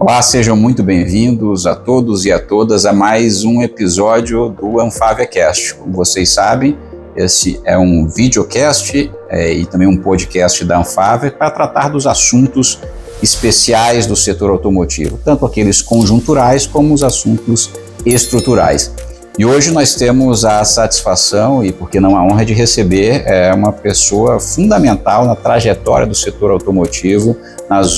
Olá, sejam muito bem-vindos a todos e a todas a mais um episódio do AnfáviaCast. Como vocês sabem, esse é um videocast e também um podcast da Anfávia para tratar dos assuntos especiais do setor automotivo, tanto aqueles conjunturais como os assuntos estruturais. E hoje nós temos a satisfação e, por que não, a honra de receber uma pessoa fundamental na trajetória do setor automotivo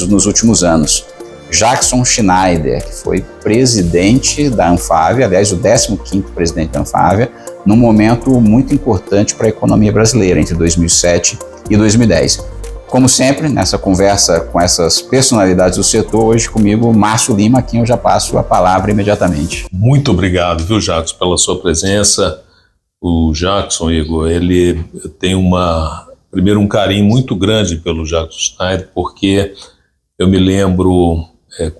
nos últimos anos. Jackson Schneider, que foi presidente da Anfávia, aliás, o 15º presidente da Anfávia, num momento muito importante para a economia brasileira, entre 2007 e 2010. Como sempre, nessa conversa com essas personalidades do setor, hoje comigo, Márcio Lima, a quem eu já passo a palavra imediatamente. Muito obrigado, viu, Jackson, pela sua presença. O Jackson, Igor, ele tem primeiro um carinho muito grande pelo Jackson Schneider, porque eu me lembro,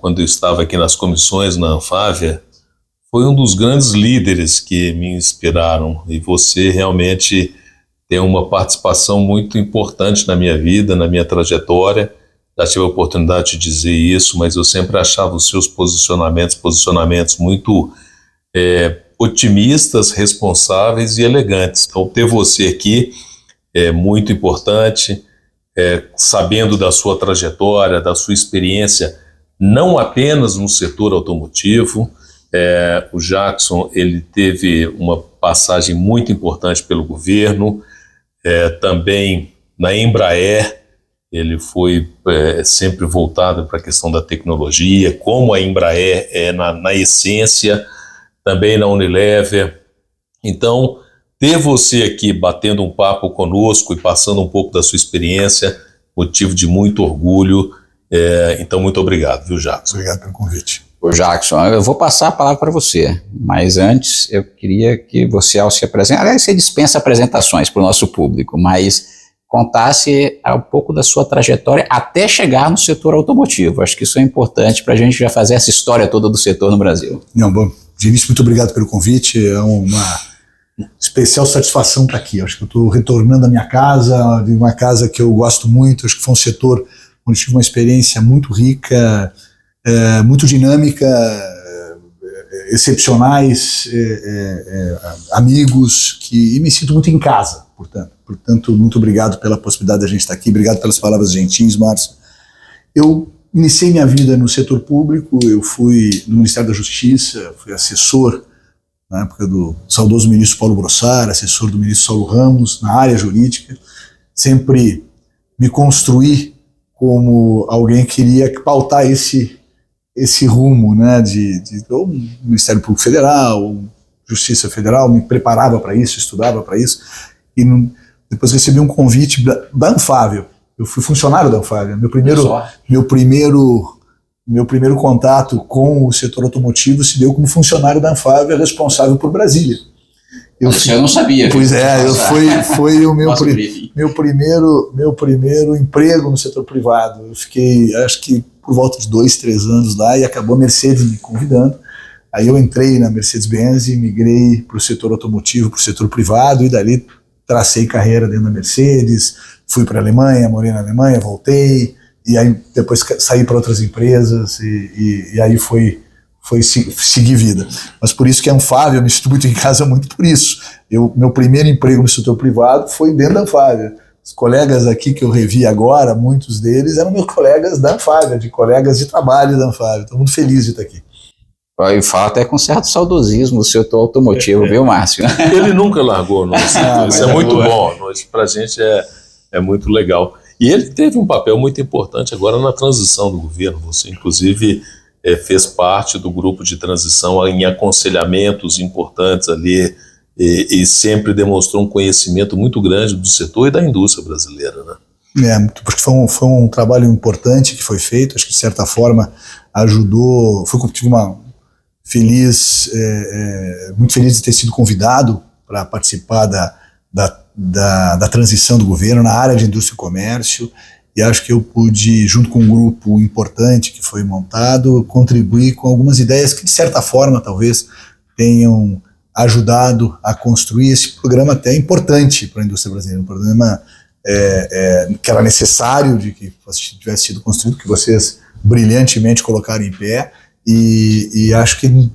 quando eu estava aqui nas comissões na Anfávia, foi um dos grandes líderes que me inspiraram, e você realmente tem uma participação muito importante na minha vida, na minha trajetória. Já tive a oportunidade de dizer isso, mas eu sempre achava os seus posicionamentos muito otimistas, responsáveis e elegantes. Então, ter você aqui é muito importante, sabendo da sua trajetória, da sua experiência, não apenas no setor automotivo. O Jackson, ele teve uma passagem muito importante pelo governo, também na Embraer. Ele foi sempre voltado para a questão da tecnologia, como a Embraer é na essência, também na Unilever. Então, ter você aqui batendo um papo conosco e passando um pouco da sua experiência, motivo de muito orgulho. Então, muito obrigado, viu, Jackson? Obrigado pelo convite. Ô Jackson, eu vou passar a palavra para você, mas antes eu queria que você, ao se apresentar, aliás, você dispensa apresentações para o nosso público, mas contasse um pouco da sua trajetória até chegar no setor automotivo. Acho que isso é importante para a gente já fazer essa história toda do setor no Brasil. Não, bom, de início, muito obrigado pelo convite. É uma especial satisfação estar aqui. Acho que eu estou retornando à minha casa, de uma casa que eu gosto muito. Acho que foi um setor onde tive uma experiência muito rica, muito dinâmica, excepcionais, amigos, e me sinto muito em casa, portanto, muito obrigado pela possibilidade de a gente estar aqui, obrigado pelas palavras gentis, Márcio. Eu iniciei minha vida no setor público, eu fui no Ministério da Justiça, fui assessor na época do saudoso ministro Paulo Brossard, assessor do ministro Saulo Ramos, na área jurídica. Sempre me construí como alguém que queria pautar esse rumo, né, ou Ministério Público Federal, ou Justiça Federal, me preparava para isso, estudava para isso, e depois recebi um convite da Anfávia. Eu fui funcionário da Anfávia. Meu primeiro contato com o setor automotivo se deu como funcionário da Anfávia, responsável por Brasília. Eu não sabia. Pois foi o meu primeiro emprego no setor privado. Eu fiquei, acho que por volta de 2-3 anos lá, e acabou a Mercedes me convidando. Aí eu entrei na Mercedes-Benz e migrei para o setor automotivo, para o setor privado, e dali tracei carreira dentro da Mercedes, fui para a Alemanha, morei na Alemanha, voltei, e aí depois saí para outras empresas, e aí foi seguir vida. Mas por isso que a Anfávia, eu me sinto muito em casa muito por isso. Meu primeiro emprego no setor privado foi dentro da Anfávia. Os colegas aqui que eu revi agora, muitos deles eram meus colegas da Anfávia, de trabalho da Anfávia. Estou muito feliz de estar aqui. Eu falo até com certo saudosismo do setor automotivo, viu, Márcio? Ele nunca largou no setor, isso é muito bom, para a gente é muito legal. E ele teve um papel muito importante agora na transição do governo. Você, inclusive, fez parte do grupo de transição em aconselhamentos importantes ali, e sempre demonstrou um conhecimento muito grande do setor e da indústria brasileira, né? Porque foi um trabalho importante que foi feito, acho que de certa forma ajudou, tive muito feliz de ter sido convidado para participar da transição do governo na área de indústria e comércio, e acho que eu pude, junto com um grupo importante que foi montado, contribuir com algumas ideias que de certa forma talvez tenham ajudado a construir esse programa até importante para a indústria brasileira, um programa que era necessário de que tivesse sido construído, que vocês brilhantemente colocaram em pé, e acho que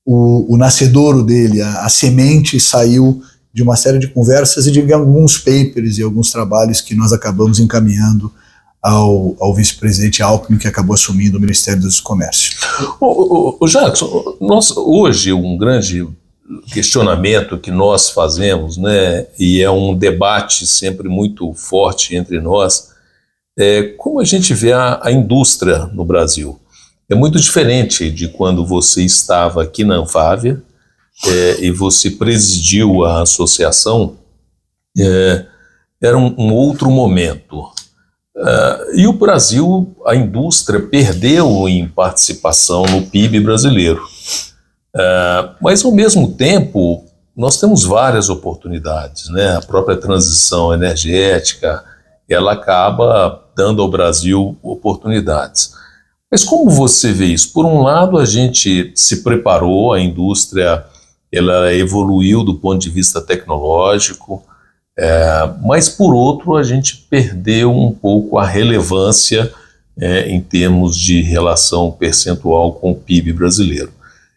o nascedouro dele, a semente, saiu de uma série de conversas e de alguns papers e alguns trabalhos que nós acabamos encaminhando ao vice-presidente Alckmin, que acabou assumindo o Ministério do Comércio. Jackson, hoje um grande questionamento que nós fazemos, né, e é um debate sempre muito forte entre nós, é como a gente vê a indústria no Brasil. É muito diferente de quando você estava aqui na Anfávia e você presidiu a associação, era um outro momento. E o Brasil, a indústria perdeu em participação no PIB brasileiro. Mas, ao mesmo tempo, nós temos várias oportunidades, né? A própria transição energética, ela acaba dando ao Brasil oportunidades. Mas como você vê isso? Por um lado, a gente se preparou, a indústria ela evoluiu do ponto de vista tecnológico, mas por outro, a gente perdeu um pouco a relevância em termos de relação percentual com o PIB brasileiro.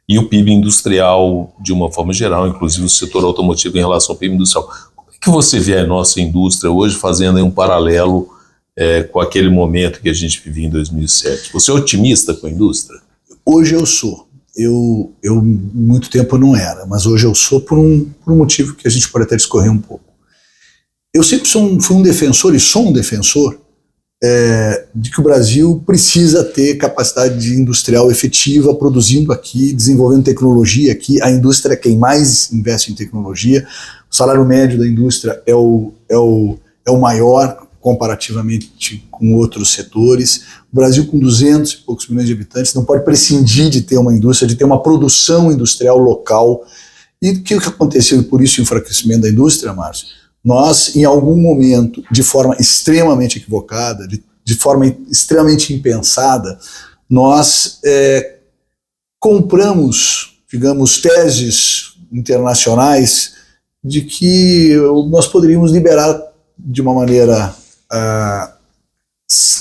E o PIB industrial, de uma forma geral, inclusive o setor automotivo em relação ao PIB industrial. Como é que você vê a nossa indústria hoje fazendo aí um paralelo com aquele momento que a gente vivia em 2007? Você é otimista com a indústria? Hoje eu sou. Eu muito tempo não era, mas hoje eu sou por um motivo que a gente pode até discorrer um pouco. Eu sempre fui um defensor e sou um defensor de que o Brasil precisa ter capacidade industrial efetiva, produzindo aqui, desenvolvendo tecnologia aqui. A indústria é quem mais investe em tecnologia. O salário médio da indústria é o maior comparativamente com outros setores. O Brasil, com 200 e poucos milhões de habitantes, não pode prescindir de ter uma indústria, de ter uma produção industrial local. E o que aconteceu, e por isso o enfraquecimento da indústria, Márcio? Nós, em algum momento, de forma extremamente equivocada, de forma extremamente impensada, nós compramos, digamos, teses internacionais de que nós poderíamos liberar de uma maneira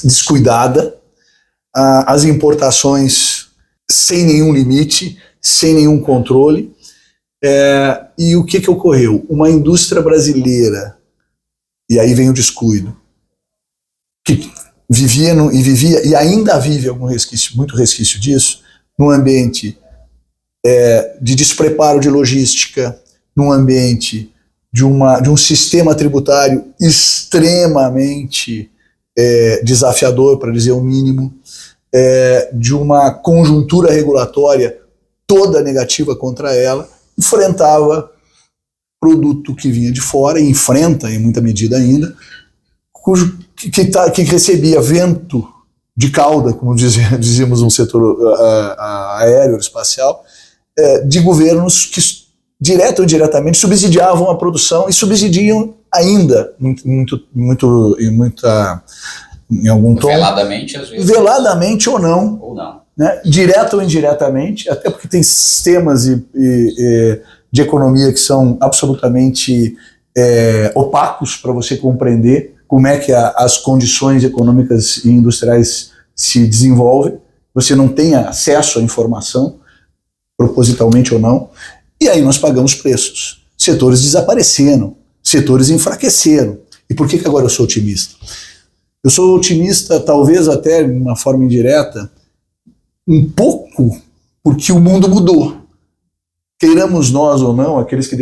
descuidada as importações sem nenhum limite, sem nenhum controle. E o que ocorreu? Uma indústria brasileira, e aí vem o descuido, que vivia e ainda vive muito resquício disso, num ambiente de despreparo de logística, num ambiente de um sistema tributário extremamente desafiador, para dizer o mínimo, de uma conjuntura regulatória toda negativa contra ela, enfrentava produto que vinha de fora, e enfrenta em muita medida ainda, que recebia vento de cauda, como dizíamos no setor aéreo, espacial, de governos que, direto ou indiretamente, subsidiavam a produção e subsidiam ainda, em algum tom. Veladamente, às vezes. Veladamente ou não. Ou não. Né, direto ou indiretamente, até porque tem sistemas de economia que são absolutamente opacos para você compreender como é que as condições econômicas e industriais se desenvolvem. Você não tem acesso à informação, propositalmente ou não, e aí nós pagamos preços. Setores desapareceram, setores enfraqueceram. E por que agora eu sou otimista? Eu sou otimista, talvez até de uma forma indireta, um pouco porque o mundo mudou. Queiramos nós ou não, aqueles que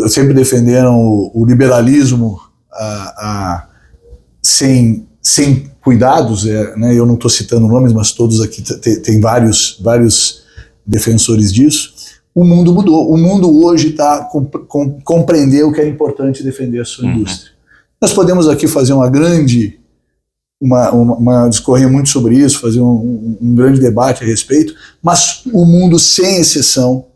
sempre defenderam o liberalismo sem cuidados, né, eu não estou citando nomes, mas todos aqui tem vários defensores disso. O mundo mudou. O mundo hoje compreendeu que era importante defender a sua indústria. Nós podemos aqui fazer discorrer muito sobre isso, fazer um grande debate a respeito, mas o mundo, sem exceção,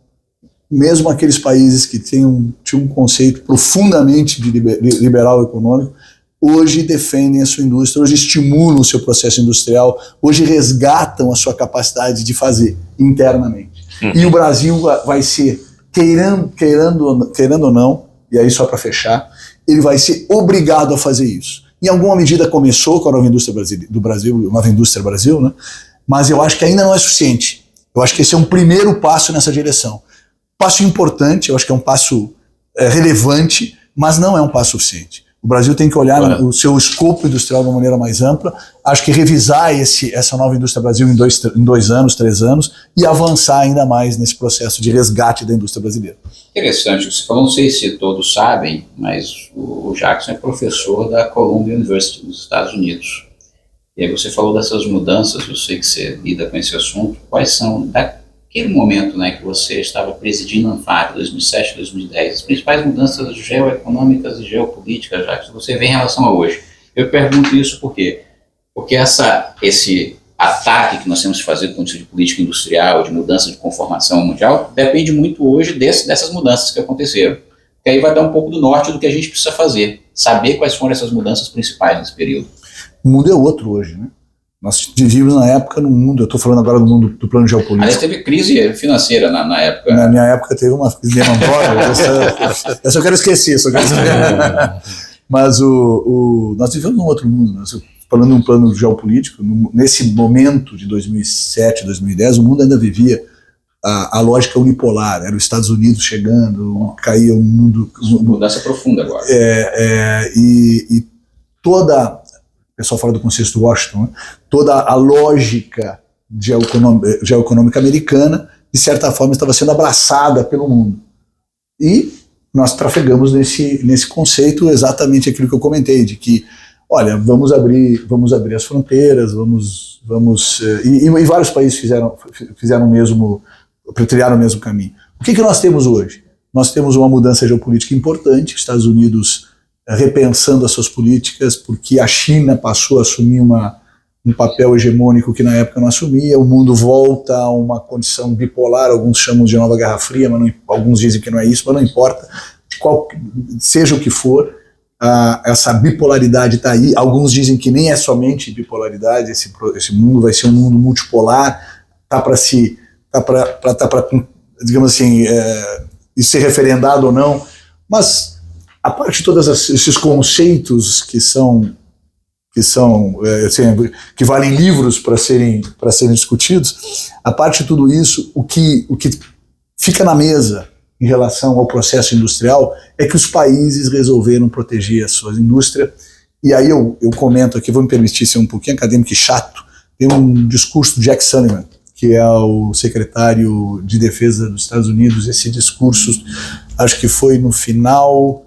mesmo aqueles países que tinham um conceito profundamente de liberal econômico, hoje defendem a sua indústria, hoje estimulam o seu processo industrial, hoje resgatam a sua capacidade de fazer internamente. E o Brasil vai ser, querendo ou não, e aí só para fechar, ele vai ser obrigado a fazer isso. Em alguma medida começou com a Nova Indústria do Brasil, Nova Indústria Brasil, né? Mas eu acho que ainda não é suficiente. Eu acho que esse é um primeiro passo nessa direção. Passo importante, eu acho que é um passo relevante, mas não é um passo suficiente. O Brasil tem que olhar o seu escopo industrial de uma maneira mais ampla, acho que revisar essa Nova Indústria Brasil em 2 anos, 3 anos, e avançar ainda mais nesse processo de resgate da indústria brasileira. Interessante, você falou, não sei se todos sabem, mas o Jackson é professor da Columbia University, nos Estados Unidos. E aí você falou dessas mudanças, eu sei que você lida com esse assunto, quais são, daquele momento, né, que você estava presidindo a ANFAV, 2007, 2010, as principais mudanças geoeconômicas e geopolíticas, já que você vê em relação a hoje. Eu pergunto isso por quê? Porque esse ataque que nós temos que fazer do ponto de vista de política industrial, de mudança de conformação mundial, depende muito hoje dessas mudanças que aconteceram. Que aí vai dar um pouco do norte do que a gente precisa fazer, saber quais foram essas mudanças principais nesse período. O mundo é outro hoje, né? Nós vivíamos na época no mundo, eu estou falando agora do mundo do plano geopolítico. Aliás, teve crise financeira na época. Na minha época teve uma crise de essa eu quero esquecer, Mas nós vivemos num outro mundo, né? Falando de um plano geopolítico, nesse momento de 2007, 2010, o mundo ainda vivia a lógica unipolar, era os Estados Unidos chegando, caía o mundo... Mudança profunda agora. E toda... O pessoal fala do Consenso de Washington, né? Toda a lógica geoeconômica americana, de certa forma, estava sendo abraçada pelo mundo. E nós trafegamos nesse conceito exatamente aquilo que eu comentei, de que, olha, vamos abrir as fronteiras, e vários países fizeram o mesmo, trilharam o mesmo caminho. O que nós temos hoje? Nós temos uma mudança geopolítica importante, Estados Unidos repensando as suas políticas, porque a China passou a assumir um papel hegemônico que na época não assumia, o mundo volta a uma condição bipolar, alguns chamam de nova Guerra Fria, mas alguns dizem que não é isso, mas não importa, seja o que for, essa bipolaridade está aí, alguns dizem que nem é somente bipolaridade, esse mundo vai ser um mundo multipolar, digamos assim, ser referendado ou não, mas a parte de todos esses conceitos que valem livros para serem discutidos, a parte de tudo isso, o que fica na mesa em relação ao processo industrial é que os países resolveram proteger a sua indústria. E aí eu comento aqui, vou me permitir ser um pouquinho acadêmico e chato, tem um discurso do Jack Sullivan, que é o secretário de Defesa dos Estados Unidos. Esse discurso, acho que foi no final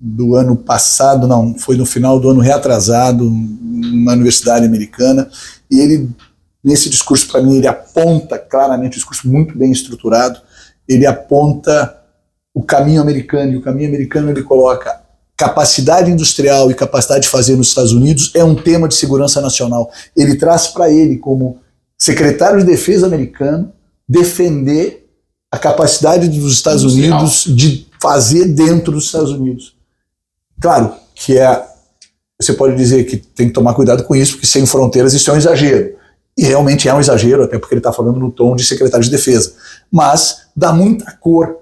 do ano passado, não, foi no final do ano reatrasado, numa universidade americana, e ele, nesse discurso, para mim, ele aponta claramente, um discurso muito bem estruturado, ele aponta o caminho americano, e o caminho americano ele coloca capacidade industrial e capacidade de fazer nos Estados Unidos é um tema de segurança nacional. Ele traz para ele, como secretário de Defesa americano, defender a capacidade dos Estados Unidos de fazer dentro dos Estados Unidos. Claro que você pode dizer que tem que tomar cuidado com isso, porque sem fronteiras isso é um exagero. E realmente é um exagero, até porque ele está falando no tom de secretário de Defesa. Mas dá muita cor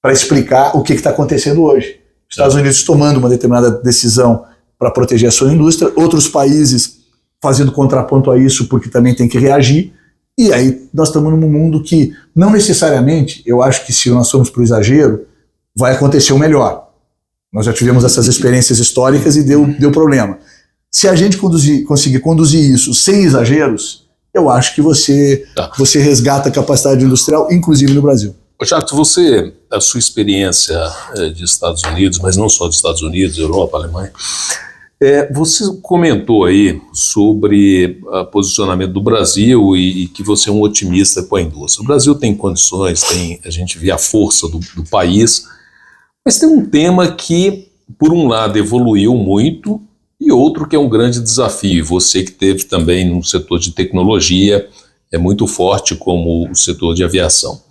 para explicar o que está acontecendo hoje. Os Estados Unidos tomando uma determinada decisão para proteger a sua indústria, outros países fazendo contraponto a isso porque também tem que reagir. E aí nós estamos num mundo que não necessariamente, eu acho que se nós formos para o exagero, vai acontecer o melhor. Nós já tivemos essas experiências históricas e deu problema. Se a gente conseguir conduzir isso sem exageros, eu acho que você resgata a capacidade industrial, inclusive no Brasil. Jacques, a sua experiência de Estados Unidos, mas não só dos Estados Unidos, Europa, Alemanha, você comentou aí sobre o posicionamento do Brasil e que você é um otimista com a indústria. O Brasil tem condições, a gente vê a força do país, mas tem um tema que, por um lado, evoluiu muito e outro que é um grande desafio. Você que teve também no setor de tecnologia, é muito forte como o setor de aviação.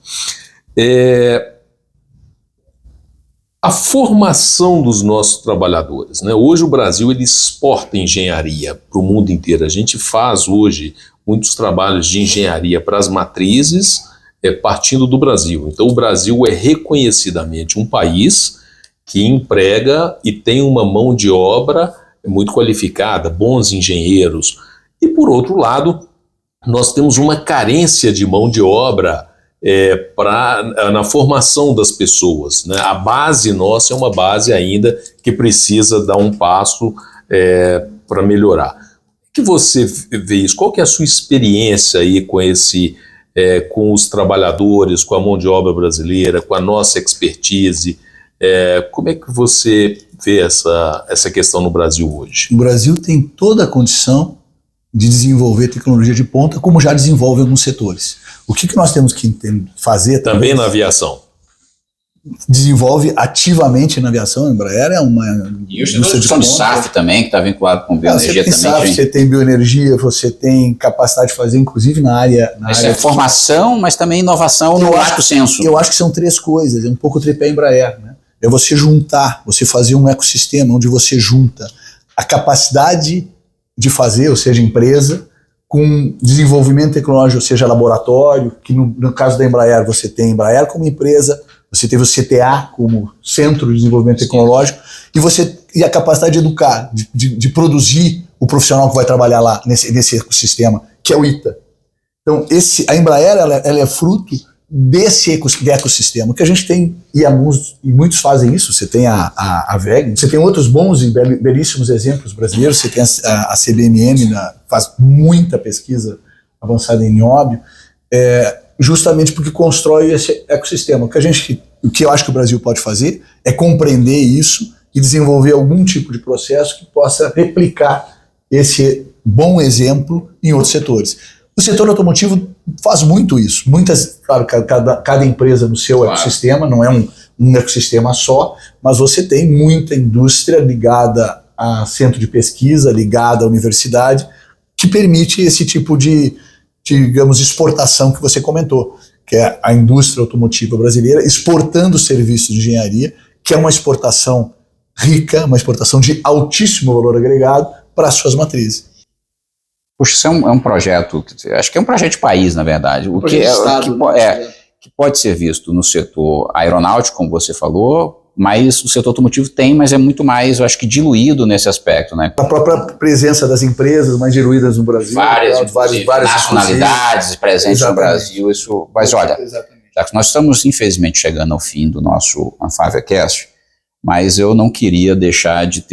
A formação dos nossos trabalhadores, né? Hoje o Brasil ele exporta engenharia para o mundo inteiro. A gente faz hoje muitos trabalhos de engenharia para as matrizes, partindo do Brasil. Então o Brasil é reconhecidamente um país que emprega e tem uma mão de obra muito qualificada, bons engenheiros. E, por outro lado, nós temos uma carência de mão de obra na formação das pessoas, né? A base nossa é uma base ainda que precisa dar um passo para melhorar. O que você vê isso? Qual que é a sua experiência aí com os trabalhadores, com a mão de obra brasileira, com a nossa expertise? Como é que você vê essa questão no Brasil hoje? O Brasil tem toda a condição de desenvolver tecnologia de ponta, como já desenvolve alguns setores. O que nós temos que fazer também na aviação? Desenvolve ativamente na aviação. A Embraer é uma indústria de SAF também, que está vinculado com bioenergia também. SAF, você tem bioenergia, você tem capacidade de fazer, inclusive na área... É formação, mas também inovação no lato senso. Eu acho que são três coisas, é um pouco o tripé Embraer, né? É você juntar, você fazer um ecossistema onde você junta a capacidade de fazer, ou seja, empresa, com desenvolvimento tecnológico, ou seja, laboratório, que no caso da Embraer você tem a Embraer como empresa, você teve o CTA como Centro de Desenvolvimento Tecnológico, e a capacidade de educar, de produzir o profissional que vai trabalhar lá nesse ecossistema, que é o ITA. Então, a Embraer ela é fruto desse ecossistema que a gente tem, e muitos fazem isso. Você tem a VEG, você tem outros bons e belíssimos exemplos brasileiros, você tem a CBMM, faz muita pesquisa avançada em nióbio, justamente porque constrói esse ecossistema. O que eu acho que o Brasil pode fazer é compreender isso e desenvolver algum tipo de processo que possa replicar esse bom exemplo em outros setores. O setor automotivo faz muito isso. Claro, cada empresa no seu ecossistema, não é um ecossistema só, mas você tem muita indústria ligada a centro de pesquisa, ligada à universidade, que permite esse tipo de, digamos, exportação que você comentou, que é a indústria automotiva brasileira exportando serviços de engenharia, que é uma exportação rica, uma exportação de altíssimo valor agregado para as suas matrizes. Puxa, isso é um projeto, acho que é um projeto de país, na verdade, que pode ser visto no setor aeronáutico, como você falou, mas o setor automotivo tem, mas é muito mais, eu acho que diluído nesse aspecto, né? A própria presença das empresas mais diluídas no Brasil. Várias nacionalidades presentes no Brasil, isso. Mas olha, nós estamos infelizmente chegando ao fim do nosso Anfávia-Cast, mas eu não queria deixar de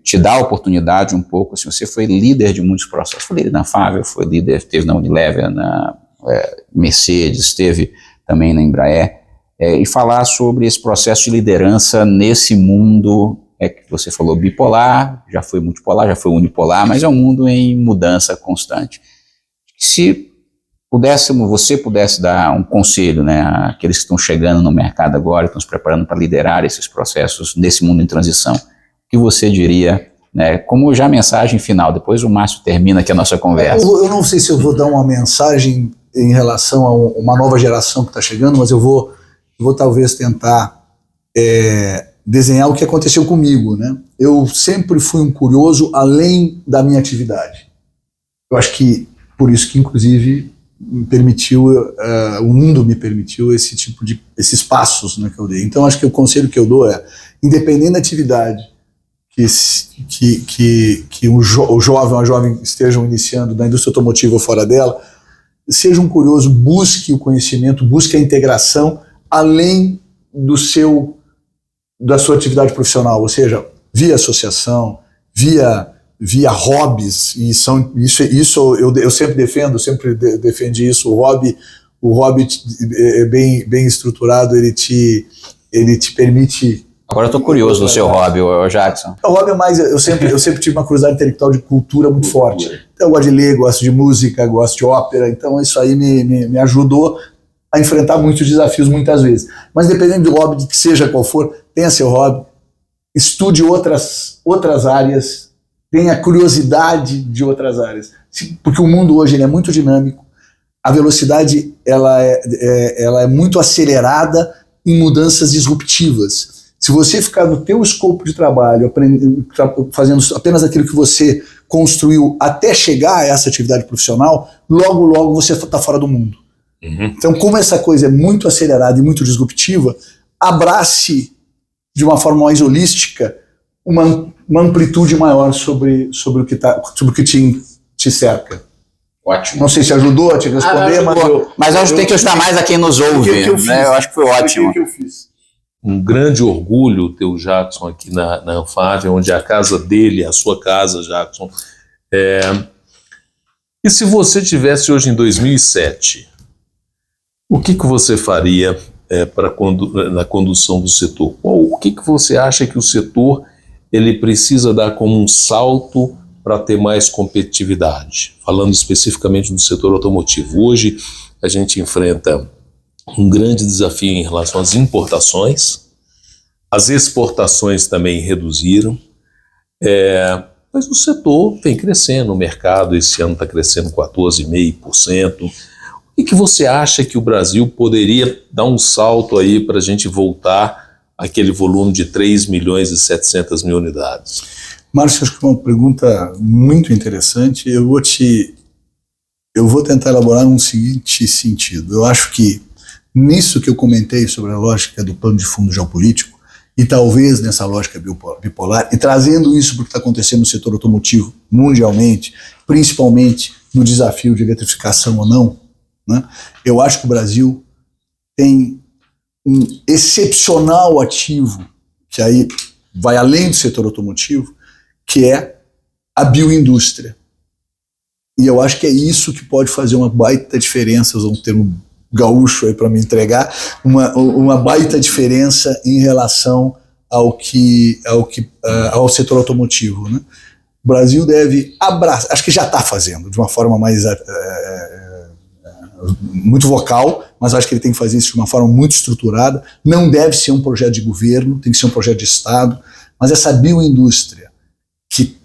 te dar a oportunidade um pouco, assim, você foi líder de muitos processos, foi líder na Anfávia, foi líder, esteve na Unilever, na Mercedes, esteve também na Embraer, e falar sobre esse processo de liderança nesse mundo, que você falou bipolar, já foi multipolar, já foi unipolar, mas é um mundo em mudança constante. Se você pudesse dar um conselho, né, àqueles que estão chegando no mercado agora, estão se preparando para liderar esses processos nesse mundo em transição, o que você diria, né, como já mensagem final? Depois o Márcio termina aqui a nossa conversa. Eu não sei se eu vou dar uma mensagem em relação a uma nova geração que está chegando, mas eu vou talvez tentar desenhar o que aconteceu comigo, né? Eu sempre fui um curioso além da minha atividade. Eu acho que por isso que inclusive o mundo me permitiu esses passos, né, que eu dei. Então acho que o conselho que eu dou é, independente da atividade que o jovem ou a jovem estejam iniciando na indústria automotiva ou fora dela, seja um curioso, busque o conhecimento, busque a integração além da sua atividade profissional, ou seja, via associação, via hobbies, e isso eu sempre defendi isso. O hobby bem estruturado, ele te permite. Agora eu estou curioso do seu hobby, Jackson. O hobby é mais, eu sempre tive uma curiosidade intelectual de cultura muito forte. Então eu gosto de ler, gosto de música, gosto de ópera, então isso aí me ajudou a enfrentar muitos desafios muitas vezes. Mas dependendo do hobby, que seja qual for, tenha seu hobby, estude outras áreas, tenha curiosidade de outras áreas. Porque o mundo hoje ele é muito dinâmico, a velocidade ela é muito acelerada em mudanças disruptivas. Se você ficar no teu escopo de trabalho, fazendo apenas aquilo que você construiu até chegar a essa atividade profissional, logo você está fora do mundo. Uhum. Então, como essa coisa é muito acelerada e muito disruptiva, abrace de uma forma mais holística uma amplitude maior sobre o que te cerca. Ótimo. Não sei se ajudou a te responder, mas eu acho que tem que ajudar mais a quem nos ouve. Eu acho que foi ótimo. O que eu fiz? Um grande orgulho ter o Jackson aqui na Anfávia, onde é a casa dele, a sua casa, Jackson. E se você tivesse hoje em 2007, o que você faria na condução do setor? O que você acha que o setor ele precisa dar como um salto para ter mais competitividade? Falando especificamente do setor automotivo. Hoje a gente enfrenta um grande desafio em relação às importações, as exportações também reduziram, mas o setor vem crescendo, o mercado esse ano está crescendo 14,5%. O que você acha que o Brasil poderia dar um salto aí para a gente voltar àquele volume de 3.700.000 unidades? Márcio, acho que é uma pergunta muito interessante. Eu vou tentar elaborar num seguinte sentido. Eu acho que nisso que eu comentei sobre a lógica do pano de fundo geopolítico, e talvez nessa lógica bipolar, e trazendo isso para o que está acontecendo no setor automotivo mundialmente, principalmente no desafio de eletrificação ou não, né? Eu acho que o Brasil tem um excepcional ativo, que aí vai além do setor automotivo, que é a bioindústria. E eu acho que é isso que pode fazer uma baita diferença, usando um termo gaúcho aí para me entregar, uma baita diferença em relação ao setor automotivo, né? O Brasil deve abraçar, acho que já está fazendo, de uma forma mais muito vocal, mas acho que ele tem que fazer isso de uma forma muito estruturada. Não deve ser um projeto de governo, tem que ser um projeto de Estado, mas essa bioindústria que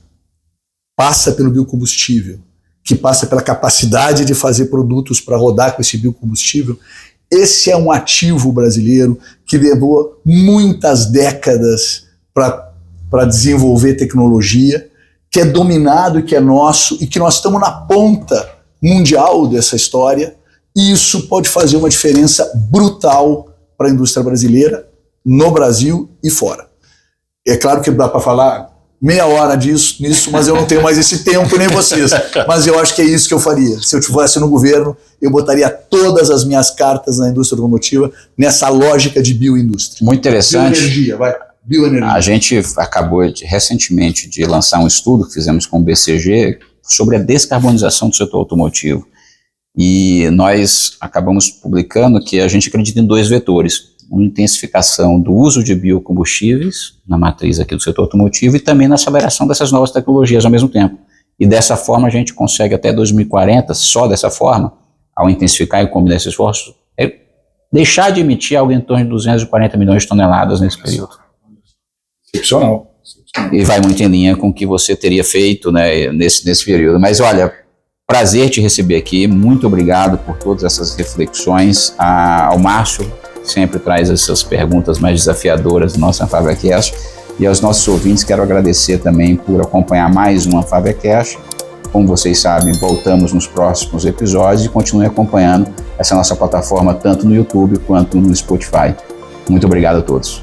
passa pelo biocombustível, que passa pela capacidade de fazer produtos para rodar com esse biocombustível, esse é um ativo brasileiro que levou muitas décadas para desenvolver tecnologia, que é dominado e que é nosso, e que nós estamos na ponta mundial dessa história, e isso pode fazer uma diferença brutal para a indústria brasileira, no Brasil e fora. É claro que dá para falar meia hora nisso, mas eu não tenho mais esse tempo, nem vocês. Mas eu acho que é isso que eu faria. Se eu estivesse no governo, eu botaria todas as minhas cartas na indústria automotiva nessa lógica de bioindústria. Muito interessante. Bioenergia, vai. Bioenergia. A gente acabou recentemente de lançar um estudo que fizemos com o BCG sobre a descarbonização do setor automotivo. E nós acabamos publicando que a gente acredita em dois vetores. Uma intensificação do uso de biocombustíveis na matriz aqui do setor automotivo e também na aceleração dessas novas tecnologias ao mesmo tempo. E dessa forma a gente consegue até 2040, só dessa forma, ao intensificar e combinar esses esforços, deixar de emitir algo em torno de 240 milhões de toneladas nesse período. Excepcional. E vai muito em linha com o que você teria feito, né, nesse período. Mas olha, prazer te receber aqui, muito obrigado por todas essas reflexões. Ao Márcio, que sempre traz essas perguntas mais desafiadoras do nosso AnfáviaCast, e aos nossos ouvintes quero agradecer também por acompanhar mais um AnfáviaCast. Como vocês sabem, voltamos nos próximos episódios e continue acompanhando essa nossa plataforma tanto no YouTube quanto no Spotify. Muito obrigado a todos.